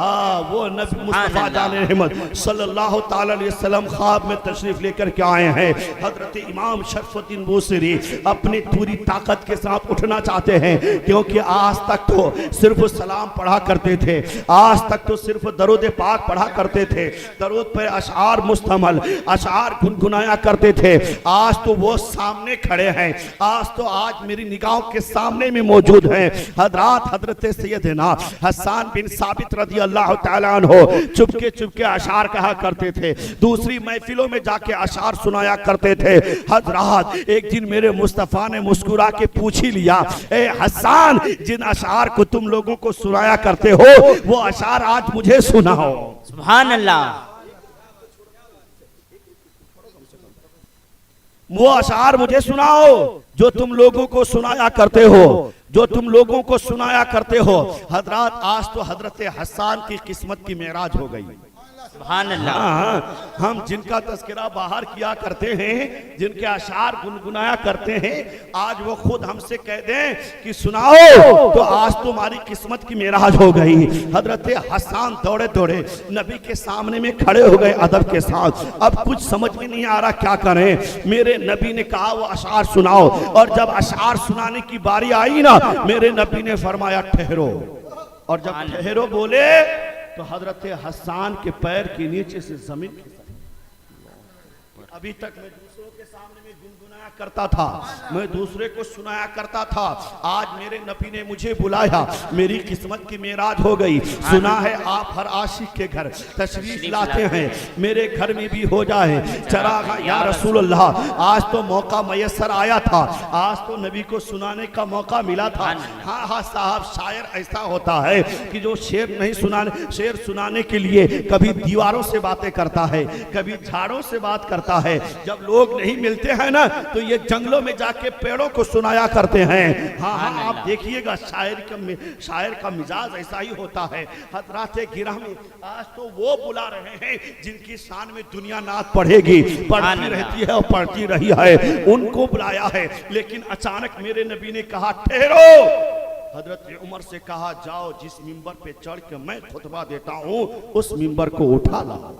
हाँ, वो नबी मुस्तफा जान रहमत सल्लल्लाहु ताला अलैहि वसल्लम ख्वाब में तशरीफ लेकर के आए हैं। हजरत इमाम शरफुद्दीन बूसरी अपनी पूरी ताकत के साथ उठना चाहते हैं, क्योंकि आज तक तो सिर्फ सलाम पढ़ा करते थे, आज तक तो सिर्फ दरूद पाक पढ़ा करते थे, दरूद पर अशआर मुस्तमल अशआर गुनगुनाया करते थे। आज तो वो सामने खड़े हैं, आज मेरी निगाहों के सामने में मौजूद हैं। हजरत सैयदना हसन बिन साबित रज़ी अल्लाह ताला अन्हु चुपके चुपके अशार कहा करते थे, दूसरी महफिलों में जाके अशार सुनाया करते थे। हजरात, एक दिन मेरे मुस्तफ़ा ने मुस्कुरा के पूछ ही लिया, ए हसन, जिन अशार को तुम लोगों को सुनाया करते हो वो अशार आज मुझे सुनाओ। सुभान अल्लाह। वो अशार मुझे सुनाओ जो तुम लोगों को सुनाया करते हो, जो तुम लोगों को सुनाया करते हो। हजरात, आज तो हजरत हसन की किस्मत की मेराज हो गई। सुभान अल्लाह। हाँ, हम जिनका तस्करा बाहर किया करते हैं, जिनके अशार गुनगुनाया करते हैं, आज वो खुद हमसे कह दें कि सुनाओ, तो आज तुम्हारी किस्मत की मेराज हो गई। हजरत हसन दौड़े दौड़े नबी के सामने में खड़े हो गए अदब के साथ। अब कुछ समझ में नहीं आ रहा क्या करें। मेरे नबी ने कहा वो अशार सुनाओ, और जब अशार सुनाने की बारी आई ना, मेरे नबी ने फरमाया ठहरो, और जब ठहरो बोले तो हजरत हसन के पैर के नीचे से जमीन खिसक। अभी तक मैं दूसरों के सामने में गुनगुनाया करता था, मैं दूसरे को सुनाया करता था, आज मेरे नबी ने मुझे बुलाया, मेरी किस्मत की मेराज हो गई। सुना है आप हर आशिक के घर तशरीफ लाते हैं, मेरे घर में भी हो जाए चरागा या रसूल अल्लाह। आज तो मौका मयसर आया था, आज तो नबी को सुनाने का मौका मिला था। हाँ हाँ साहब, शायर ऐसा होता है कि जो शेर सुनाने के लिए कभी दीवारों से बातें करता है, कभी झाड़ों से बात करता है। जब लोग नहीं मिलते हैं ना, तो ये जंगलों में जाके पेड़ों को सुनाया करते हैं। हाँ हाँ, आप देखिएगा शायर का मिजाज ऐसा ही होता है। हजरात गिरामी, आज तो वो बुला रहे हैं जिनकी शान में दुनिया नात पढ़ेगी, पढ़ती रहती है और पढ़ती रही है, उनको बुलाया है। लेकिन अचानक मेरे नबी ने कहा ठहरो। हजरत उमर से कहा जाओ, जिस मिंबर पे चढ़ के मैं खुतबा देता हूँ उस मिंबर को उठा लाओ।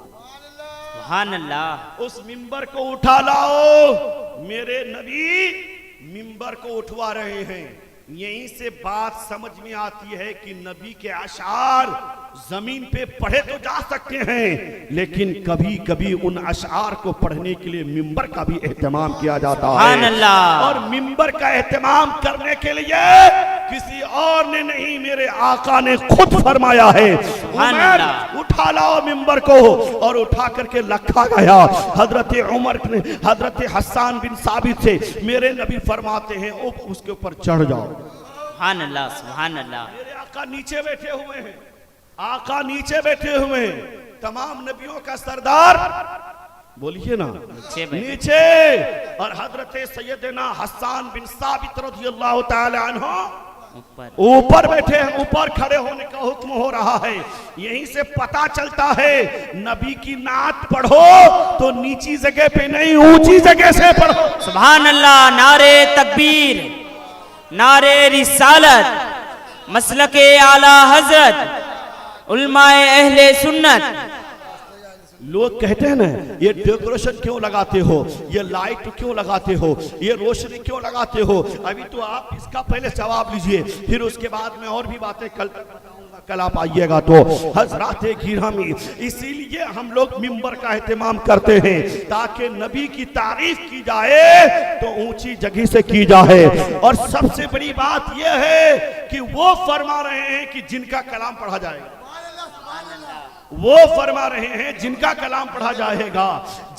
सुभान अल्लाह। उस मिंबर को उठा लाओ। मेरे नबी मिंबर को उठवा रहे हैं। यहीं से बात समझ में आती है कि नबी के अशार जमीन पे पढ़े तो जा सकते हैं, लेकिन कभी कभी उन अशार को पढ़ने के लिए मिंबर का भी एहतमाम किया जाता है। और मिंबर का एहतमाम करने के लिए किसी और ने नहीं, मेरे आका ने खुद फरमाया है, उमर उठा लाओ मिंबर को, और उठा करके रखा गया। हजरत उमर ने हजरत हसन बिन साबित से मेरे नबी फरमाते हैं उसके ऊपर चढ़ जाओ। सुभान अल्लाह, सुभान अल्लाह। मेरे आका नीचे बैठे हुए हैं, आका नीचे बैठे हुए हैं, तमाम नबियों का सरदार, बोलिए ना, नीचे। और हजरत सैयदना हसन बिन साबित रज़ियल्लाहु ताला अन्हु ऊपर बैठे हैं, ऊपर खड़े होने का हुक्म हो रहा है। यहीं से पता चलता है नबी की नात पढ़ो तो नीची जगह पे नहीं, ऊंची जगह से पढ़ो। सुभान अल्लाह। नारे तकबीर, नारे रिसालत, मसलके आला हजरत, उलमाए अहले सुन्नत। लोग कहते हैं ना, ये डेकोरेशन क्यों लगाते हो, ये लाइट क्यों लगाते हो, ये रोशनी क्यों लगाते हो। अभी तो आप इसका पहले जवाब लीजिए, फिर उसके बाद में और भी बातें कल आप आइएगा। तो हजरात गिरामी, इसीलिए हम लोग मिंबर का एहतमाम करते हैं ताकि नबी की तारीफ की जाए तो ऊंची जगह से की जाए। और सबसे बड़ी बात यह है कि वो फरमा रहे हैं कि जिनका कलाम पढ़ा जाएगा, वो फरमा रहे हैं जिनका कलाम पढ़ा जाएगा,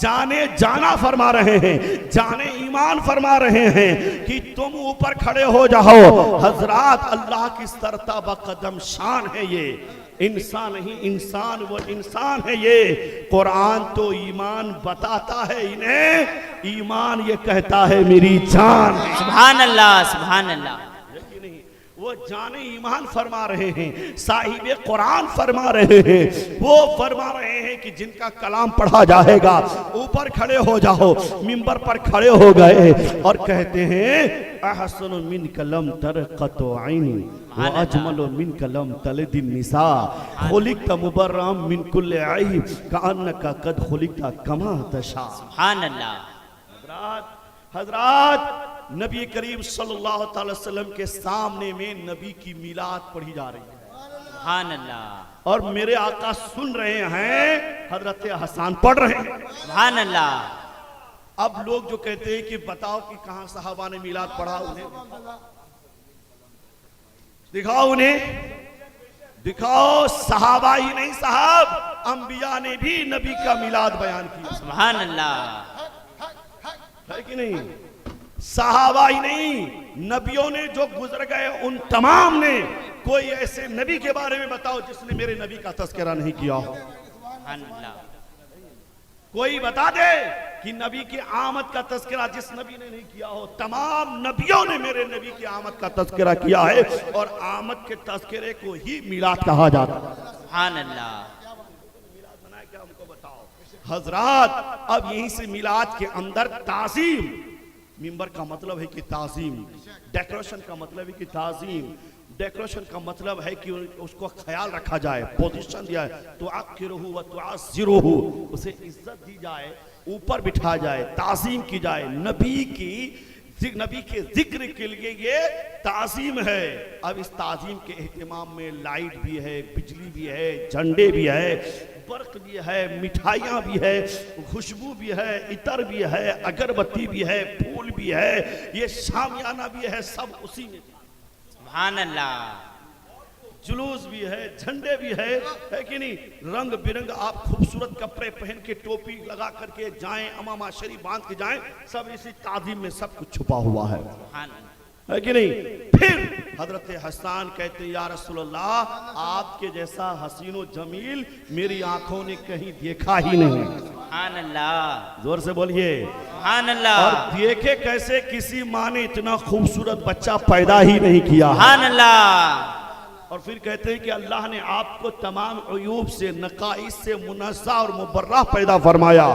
जाने जाना फरमा रहे हैं, जाने ईमान फरमा रहे हैं कि तुम ऊपर खड़े हो जाओ। हजरात, अल्लाह की सरता बकदम शान है ये, इंसान नहीं इंसान, वो इंसान है ये। कुरान तो ईमान बताता है इन्हें, ईमान ये कहता है मेरी जान। सुभान अल्लाह, सुभान अल्लाह। वो जाने ईमान फरमा रहे हैं, साहिबे कुरान फरमा रहे हैं, वो फरमा रहे हैं कि जिनका कलाम पढ़ा जाएगा ऊपर खड़े हो जाओ, मिंबर पर खड़े हो गए और कहते हैं अहसनु मिन कलम तरक़तु ऐनी व अजमलु मिन कलम तलदिन निसा खुलिक़त मुबर्रम मिन कुल्लि ऐब कअन्नका कद खुलिक़त कमा तशा। सुभान अल्लाह। हजरात नबी करीम सल्लल्लाहु अलैहि वसल्लम के सामने में नबी की मिलाद पढ़ी जा रही है। सुभान अल्लाह। और मेरे आका सुन रहे हैं, हजरत हसन पढ़ रहे हैं। सुभान अल्लाह। अब लोग जो कहते हैं कि बताओ कि कहां सहाबा ने मिलाद पढ़ा, उन्हें दिखाओ, उन्हें दिखाओ। सहाबा ही नहीं साहब, अंबिया ने भी नबी का मिलाद बयान किया। सुभान अल्लाह। है कि नहीं? सहाबा ही नहीं, नबियों ने जो गुजर गए उन तमाम ने, कोई ऐसे नबी के बारे में बताओ जिसने मेरे नबी का तस्करा नहीं किया हो। कोई बता दे कि नबी की आमद का तस्करा जिस नबी ने नहीं किया हो। तमाम नबियों ने मेरे नबी की आमद का तस्करा किया है और आमद के तस्करे को ही मिलाद कहा जाता है। सुभान अल्लाह। मिलाद बनाया क्या, हमको बताओ हजरात। अब यहीं से मिलाद के अंदर ताज़ीम, मिंबर का मतलब है कि ताज़ीम, डेकोरेशन का मतलब है कि ताज़ीम, डेकोरेशन का मतलब है कि उसको ख्याल रखा जाए, पोजीशन दिया है, तो आखिरहु व तुआसिरुहु, उसे इज्जत दी जाए, ऊपर बिठा जाए, ताज़ीम की जाए। नबी के जिक्र के लिए ये ताज़ीम है। अब इस ताज़ीम के एहतमाम में लाइट भी है, बिजली भी है, झंडे भी है, बर्क भी है, मिठाइयाँ भी है, खुशबू भी है, इतर भी है, अगरबत्ती भी है, फूल भी है, ये शामियाना भी है, सब उसी में। सुभान अल्लाह। जुलूस भी है, झंडे भी है कि नहीं? रंग बिरंग आप खूबसूरत कपड़े पहन के, टोपी लगा करके जाएं, अमामा शरीफ बांध के जाएं, सब इसी ताज़ीम में सब कुछ छुपा हुआ है कि नहीं? फिर हजरत हसन कहते या रसूलल्लाह, आपके जैसा हसीनो जमील मेरी आंखों ने कहीं देखा ही नहीं। सुभान अल्लाह। जोर से बोलिए सुभान अल्लाह। और देखे कैसे, किसी माँ ने इतना खूबसूरत बच्चा पैदा ही नहीं किया। सुभान अल्लाह। और फिर कहते हैं कि अल्लाह ने आपको तमाम अयूब से, नकाइस से मुनज़्ज़ा और मुबर्रा पैदा फरमाया।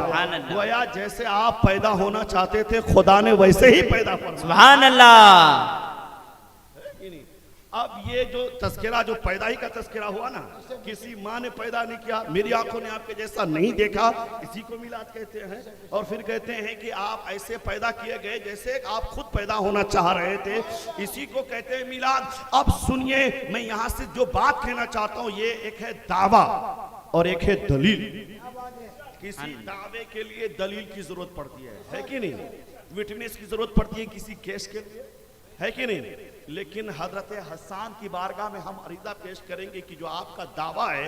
गोया जैसे आप पैदा होना चाहते थे खुदा ने वैसे ही पैदा फरमाया। सुभान अल्लाह। अब ये जो तस्करा, जो पैदाई का तस्करा हुआ ना, किसी माँ ने पैदा नहीं किया, मेरी आंखों ने आपके जैसा नहीं देखा, इसी को मिलाद कहते हैं। और फिर कहते हैं कि आप ऐसे पैदा किए गए जैसे आप खुद पैदा होना चाह रहे थे, इसी को कहते हैं मिलाद। अब सुनिए, मैं यहाँ से जो बात कहना चाहता हूँ, ये एक है दावा और एक है दलील। किसी दावे के लिए दलील की जरूरत पड़ती है कि नहीं? विटनेस की जरूरत पड़ती है किसी केस के लिए, है कि नहीं? लेकिन हजरत हसन की बारगाह में हम अरीज़ा पेश करेंगे कि जो आपका दावा है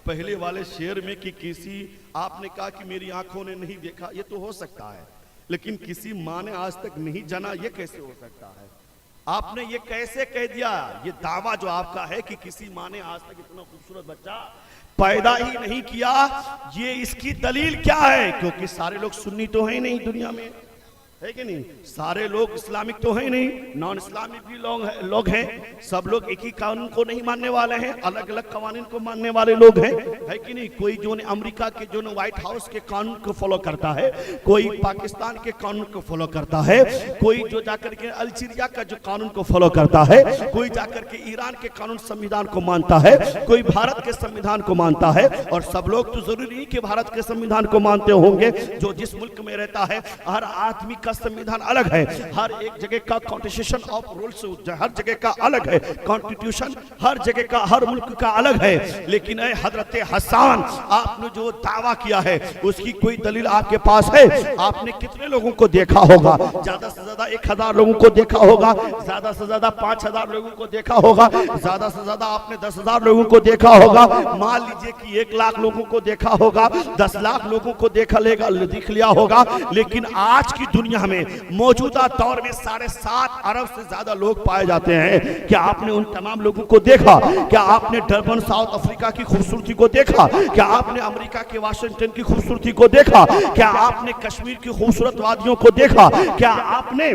पहले वाले शेर में कि किसी, आपने कहा कि मेरी आंखों ने नहीं देखा, ये तो हो सकता है, लेकिन किसी माँ ने आज तक नहीं जाना, ये कैसे हो सकता है? आपने ये कैसे कह दिया? ये दावा जो आपका है कि किसी माँ ने आज तक इतना खूबसूरत बच्चा पैदा ही नहीं किया, ये इसकी दलील क्या है? क्योंकि सारे लोग सुन्नी तो है नहीं दुनिया में, है कि नहीं? सारे लोग इस्लामिक तो है नहीं, नॉन इस्लामिक भी लोग हैं। सब लोग एक ही कानून को नहीं मानने वाले हैं, अलग अलग कानून को मानने वाले लोग हैं, है कि नहीं? कोई जो ने अमेरिका के जो ने व्हाइट हाउस के कानून को फॉलो करता है, कोई पाकिस्तान के कानून को फॉलो करता है, कोई जो जाकर के अल्जीरिया का जो कानून को फॉलो करता है, कोई जाकर के ईरान के कानून संविधान को मानता है, कोई भारत के संविधान को मानता है। और सब लोग तो जरूरी नहीं कि भारत के संविधान को मानते होंगे, जो जिस मुल्क में रहता है हर आदमी का संविधान अलग है, हर एक जगह का कॉन्स्टिट्यूशन ऑफ रूल्स हर जगह का अलग है, कॉन्स्टिट्यूशन हर जगह का, हर मुल्क का अलग है। लेकिन हजरत हसन, आपने जो दावा किया है उसकी कोई दलील आपके पास है? आपने कितने लोगों को देखा होगा? ज्यादा से ज्यादा 1000 लोगों को देखा होगा, ज्यादा से ज्यादा 5000 लोगों को देखा होगा, ज्यादा से ज्यादा आपने 10,000 लोगों को देखा होगा, मान लीजिए कि 1 लाख लोगों को देखा होगा, 10 लाख लोगों को दिख लिया होगा। लेकिन आज की दुनिया में मौजूदा दौर में 7.5 अरब से ज्यादा लोग पाए जाते हैं। क्या आपने उन तमाम लोगों को देखा? क्या आपने डरबन साउथ अफ्रीका की खूबसूरती को देखा? क्या आपने अमेरिका के वाशिंगटन की खूबसूरती को देखा? क्या आपने कश्मीर की खूबसूरत वादियों को देखा? क्या आपने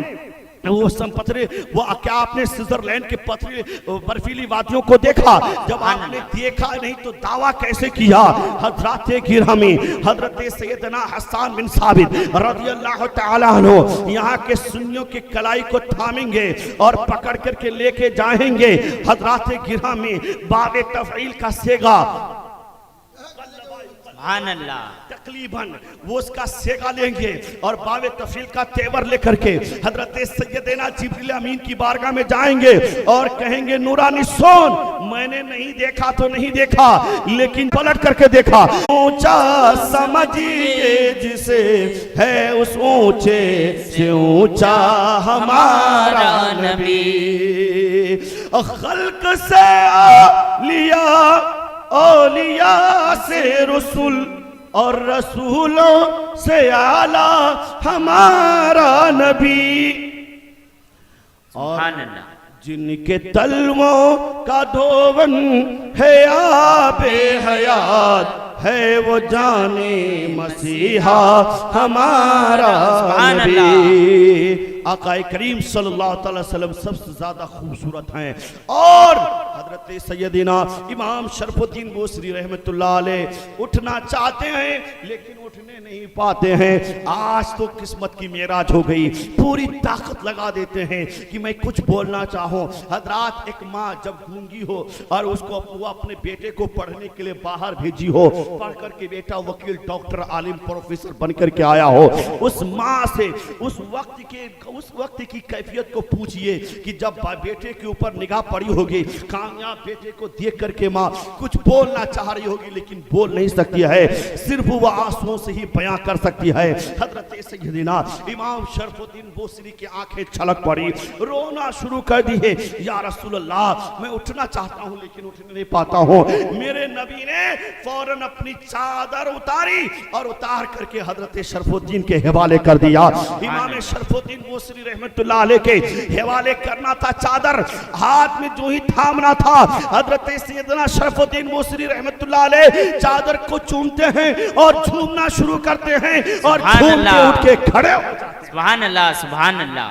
वो संपत्ति, वो क्या आपने स्विट्जरलैंड के पथरी बर्फीली वादियों को देखा? जब आपने देखा नहीं तो दावा कैसे किया? हजरत गिरामी हजरत सैयदना हसन बिन साबित रज़ियल्लाहु तआला अन्हु यहाँ के सुन्नियों की कलाई को थामेंगे और पकड़ करके लेके जाएंगे। हजरत गिरामी बाबे तफईल का सेगा तकलीबन वो उसका सेगा लेंगे और बावे तफील का तेवर लेकर के हजरत सैयदना जिब्रील अमीन की बारगाह में जाएंगे और कहेंगे नूरानी सोन, मैंने नहीं देखा तो नहीं देखा, लेकिन पलट करके देखा। ऊंचा समझिए जिसे है उस ऊंचे से ऊंचा हमारा नबी, खल्क से लिया औलिया से रसूल और रसूलों से आला हमारा नबी, और जिनके तलवों का धोवन है आबे हयात है वो जाने मसीहा हमारा नबी। आका करीम सल्लल्लाहु अलैहि वसल्लम सबसे ज्यादा खूबसूरत हैं और हजरत सैयदना इमाम शरफुद्दीन बोसरी रहमतुल्लाह अलैह उठना चाहते हैं लेकिन उठने नहीं पाते हैं। आज तो किस्मत की मेराज हो गई, पूरी ताकत लगा देते हैं कि मैं कुछ बोलना चाहूँ। हजरात, एक माँ जब गूंगी हो और उसको वो अपने बेटे को पढ़ने के लिए बाहर भेजी हो, पढ़ करके बेटा वकील डॉक्टर आलिम प्रोफेसर बन करके आया हो, उस माँ से उस वक्त की कैफियत को पूछिए कि जब बेटे के ऊपर निगाह पड़ी होगी, कामयाब बेटे को देख करके माँ कुछ बोलना चाह रही होगी लेकिन बोल नहीं सकती है, सिर्फ वो आंसुओं से ही बयां कर सकती है। हजरत सैयदना इमाम शरफुद्दीन बोसरी की आंखें छलक पड़ी, रोना शुरू कर दी है, या रसूल अल्लाह मैं उठना चाहता हूँ लेकिन उठ नहीं पाता हूँ। मेरे नबी ने फौरन अपनी चादर उतारी और उतार करके हजरत शरफुद्दीन के हवाले कर दिया। इमाम शरफुद्दीन बोसरी रहमतुल्लाह अलैह के हवाले करना था चादर, हाथ में जो ही थामना था हजरत सैयदना शरफुद्दीन बोसरी रहमतुल्लाह अलैह चादर को चूमते हैं और झूमना शुरू करते हैं और झूमते उठ के खड़े हो जाते हैं। सुभान अल्लाह, सुभान अल्लाह।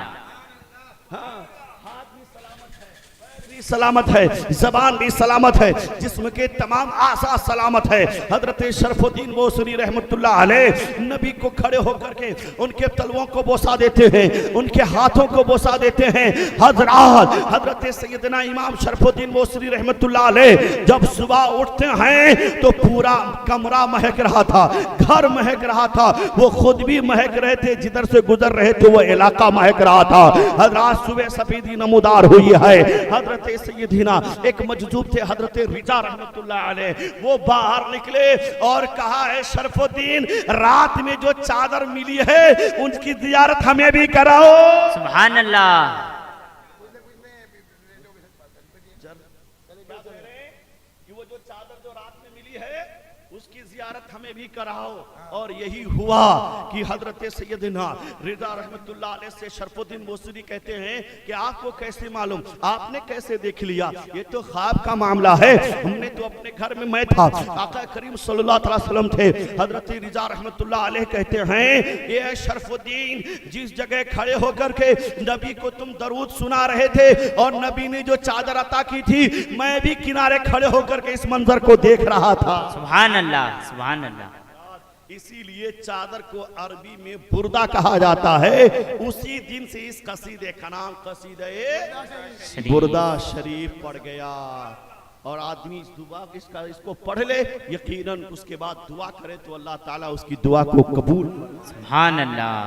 सलामत है, जबान भी सलामत है, जिस्म के तमाम आसा सलामत है। हजरत शरफुद्दीन बोसरी रहमतुल्लाह अलैह नबी को खड़े होकर के उनके तलवों को बोसा देते हैं, उनके हाथों को बोसा देते हैं। हजरत सैयदना इमाम शरफुद्दीन बोसरी रहमतुल्लाह अलैह जब सुबह उठते हैं तो पूरा कमरा महक रहा था, घर महक रहा था, वो खुद भी महक रहे थे, जिधर से गुजर रहे थे वो इलाका महक रहा था। हजरत सुबह सफेदी नमूदार हुई है। हजरत सैयदना एक मजजूब थे हजरत रिजा रहमतुल्लाह अलैह, वो बाहर निकले और कहा है शरफुद्दीन रात में जो चादर मिली है उनकी जियारत हमें भी कराओ। सुभान अल्लाह। वो जो चादर जो रात में मिली है उसकी जियारत हमें भी कराओ। और यही हुआ कि हजरत सैयदना रिजा रहमतुल्लाह अलैह से शरफुद्दीन बोसरी कहते हैं कि आपको कैसे मालूम, आपने कैसे देख लिया? ये तो ख्वाब का मामला है, हमने तो अपने घर में मैं था, आका करीम सल्लल्लाहु अलैहि वसल्लम थे। हजरत रिजा रहमतुल्लाह अलैह कहते हैं ये शरफुद्दीन जिस जगह खड़े होकर के नबी को तुम दरूद सुना रहे थे और नबी ने जो चादर अता की थी, मैं भी किनारे खड़े होकर के इस मंजर को देख रहा था। सुभान अल्लाह, सुभान अल्लाह। इसीलिए चादर को अरबी में बुर्दा कहा जाता है। उसी दिन से इस कसीदे का नाम कसीदे बुर्दा शरीफ पड़ गया। और आदमी इस दुआ इसको पढ़ ले, यकीनन उसके बाद दुआ करे तो अल्लाह ताला उसकी दुआ को कबूल। सुभान अल्लाह।